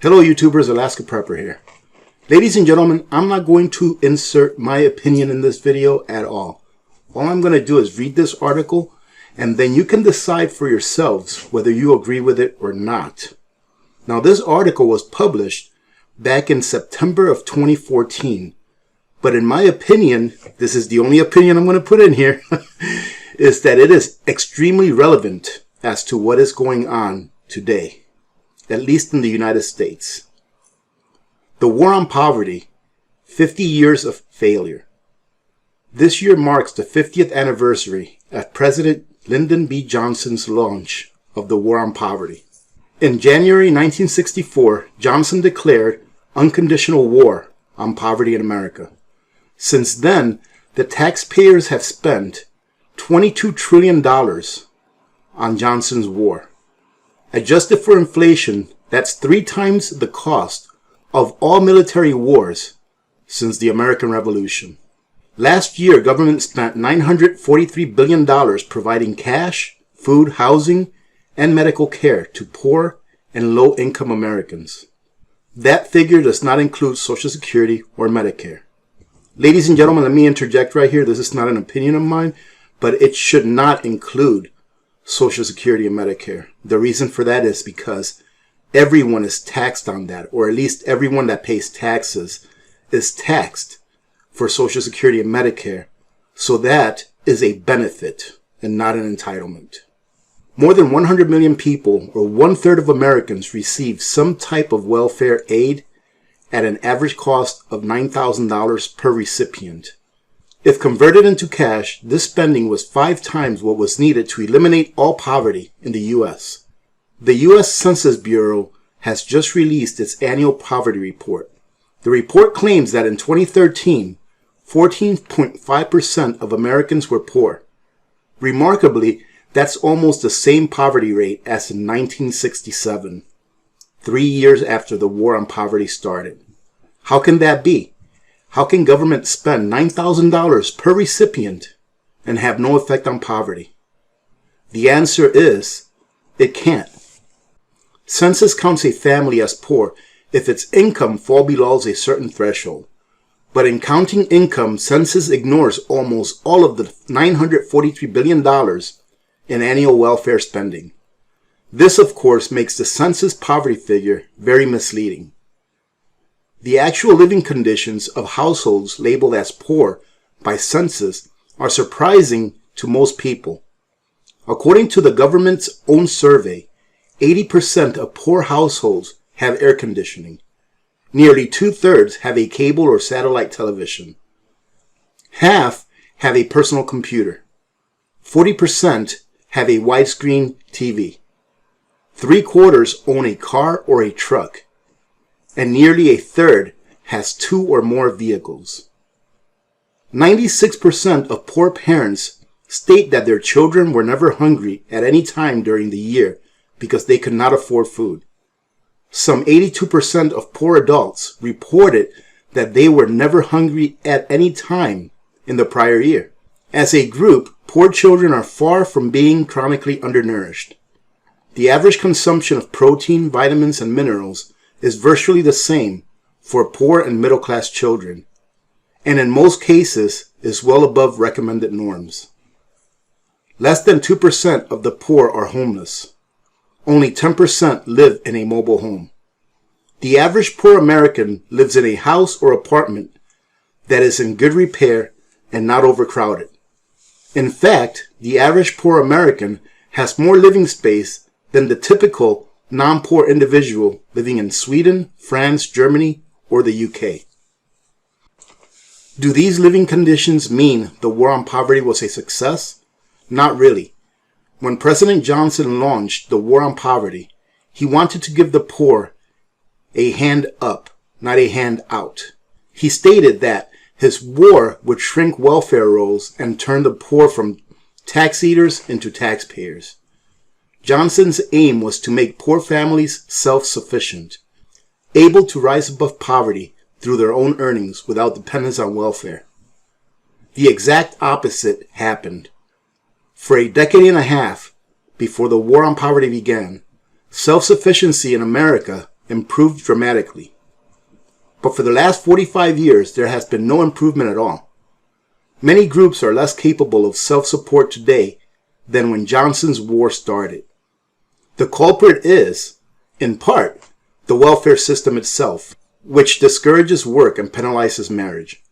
Hello YouTubers, Alaska Prepper here. Ladies and gentlemen, I'm not going to insert my opinion in this video at all. All I'm going to do is read this article and then you can decide for yourselves whether you agree with it or not. Now this article was published back in September of 2014, but in my opinion, this is the only opinion I'm going to put in here, is that it is extremely relevant as to what is going on today, at least in the United States. The war on poverty, 50 years of failure. This year marks the 50th anniversary of President Lyndon B. Johnson's launch of the war on poverty. In January 1964, Johnson declared unconditional war on poverty in America. Since then, the taxpayers have spent $22 trillion on Johnson's war. Adjusted for inflation, that's 3 times the cost of all military wars since the American Revolution. Last year, government spent $943 billion providing cash, food, housing, and medical care to poor and low-income Americans. That figure does not include Social Security or Medicare. Ladies and gentlemen, let me interject right here. This is not an opinion of mine, but it should not include Social Security and Medicare. The reason for that is because everyone is taxed on that, or at least everyone that pays taxes is taxed for Social Security and Medicare. So that is a benefit and not an entitlement. More than 100 million people, or 1/3 of Americans, receive some type of welfare aid at an average cost of $9,000 per recipient. If converted into cash, this spending was 5 times what was needed to eliminate all poverty in the U.S. The U.S. Census Bureau has just released its annual poverty report. The report claims that in 2013, 14.5% of Americans were poor. Remarkably, that's almost the same poverty rate as in 1967, 3 years after the war on poverty started. How can that be? How can government spend $9,000 per recipient and have no effect on poverty? The answer is, it can't. Census counts a family as poor if its income falls below a certain threshold. But in counting income, census ignores almost all of the $943 billion in annual welfare spending. This, of course, makes the census poverty figure very misleading. The actual living conditions of households labeled as poor by census are surprising to most people. According to the government's own survey, 80% of poor households have air conditioning. Nearly 2/3 have a cable or satellite television. Half have a personal computer. 40% have a widescreen TV. 3/4 own a car or a truck. And nearly 1/3 has 2 or more vehicles. 96% of poor parents state that their children were never hungry at any time during the year because they could not afford food. Some 82% of poor adults reported that they were never hungry at any time in the prior year. As a group, poor children are far from being chronically undernourished. The average consumption of protein, vitamins, and minerals is virtually the same for poor and middle-class children, and in most cases is well above recommended norms. Less than 2% of the poor are homeless. Only 10% live in a mobile home. The average poor American lives in a house or apartment that is in good repair and not overcrowded. In fact, the average poor American has more living space than the typical non-poor individual living in Sweden, France, Germany, or the UK. Do these living conditions mean the war on poverty was a success? Not really. When President Johnson launched the war on poverty, he wanted to give the poor a hand up, not a hand out. He stated that his war would shrink welfare rolls and turn the poor from tax eaters into taxpayers. Johnson's aim was to make poor families self-sufficient, able to rise above poverty through their own earnings without dependence on welfare. The exact opposite happened. For a decade and a half before the war on poverty began, self-sufficiency in America improved dramatically. But for the last 45 years, there has been no improvement at all. Many groups are less capable of self-support today than when Johnson's war started. The culprit is, in part, the welfare system itself, which discourages work and penalizes marriage.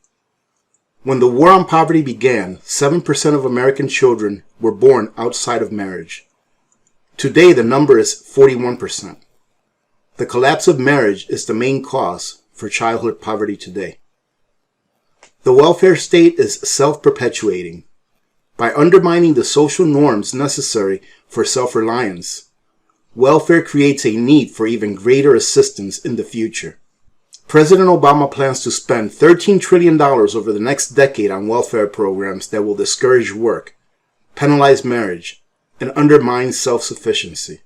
When the war on poverty began, 7% of American children were born outside of marriage. Today, the number is 41%. The collapse of marriage is the main cause for childhood poverty today. The welfare state is self-perpetuating. By undermining the social norms necessary for self-reliance, welfare creates a need for even greater assistance in the future. President Obama plans to spend $13 trillion over the next decade on welfare programs that will discourage work, penalize marriage, and undermine self-sufficiency.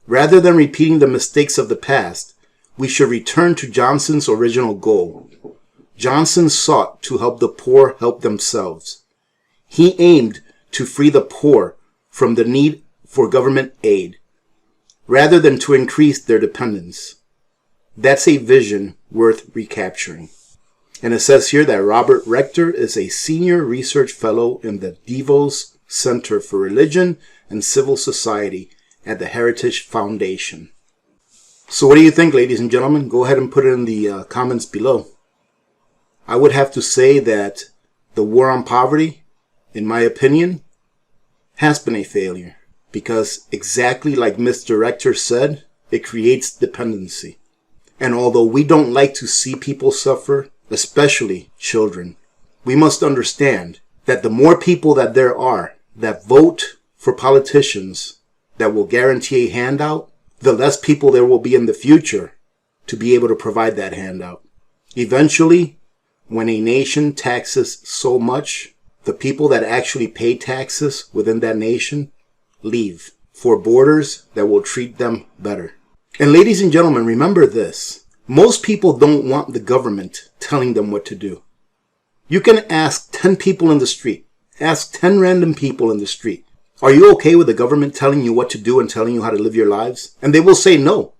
Rather than repeating the mistakes of the past, we should return to Johnson's original goal. Johnson sought to help the poor help themselves. He aimed to free the poor from the need for government aid, rather than to increase their dependence. That's a vision worth recapturing. And it says here that Robert Rector is a senior research fellow in the DeVos Center for Religion and Civil Society at the Heritage Foundation. So what do you think, ladies and gentlemen? Go ahead and put it in the comments below. I would have to say that the war on poverty, in my opinion, has been a failure. Because exactly like Mr. Rector said, it creates dependency. And although we don't like to see people suffer, especially children, we must understand that the more people that there are that vote for politicians that will guarantee a handout, the less people there will be in the future to be able to provide that handout. Eventually, when a nation taxes so much, the people that actually pay taxes within that nation leave for borders that will treat them better. And ladies and gentlemen, remember this. Most people don't want the government telling them what to do. You can ask 10 people in the street. Ask 10 random people in the street. Are you okay with the government telling you what to do and telling you how to live your lives? And they will say no.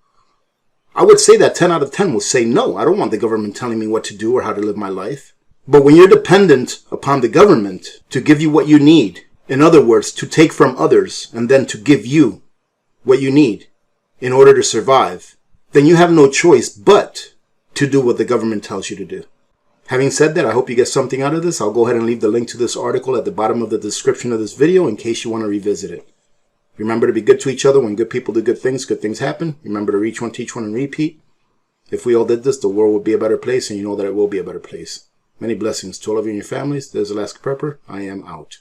I would say that 10 out of 10 will say no. I don't want the government telling me what to do or how to live my life. But when you're dependent upon the government to give you what you need, in other words, to take from others and then to give you what you need in order to survive, then you have no choice but to do what the government tells you to do. Having said that, I hope you get something out of this. I'll go ahead and leave the link to this article at the bottom of the description of this video in case you want to revisit it. Remember to be good to each other. When good people do good things happen. Remember to reach one, teach one, and repeat. If we all did this, the world would be a better place, and you know that it will be a better place. Many blessings to all of you and your families. This is Alaska Prepper. I am out.